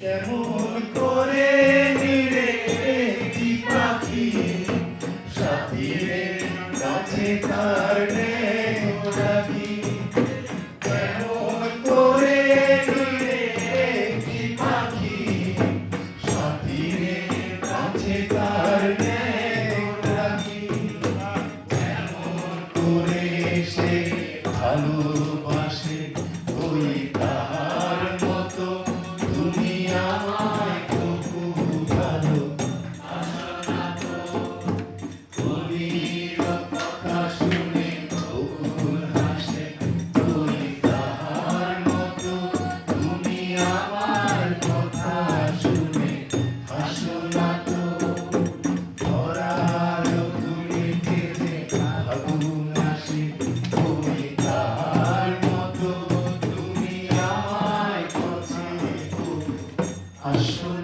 কেমন করে নিরে কি পাখি সাথীরে কাছে তার রাখি কেমন করে নিরে কি পাখি সাথীরে কাছে তার রাখি কেমন করে সে ভালোবাসে ওই তার মতো তুমি আমায় খুব ভালো কথা শুনে বকুল হাসে ওই তার মতো তুমি আমার কথা শুনে হাসো না তো ধরার তুমি কেটে আগুন আসে ওই তার মতো তুমি আমায় কাছে আসো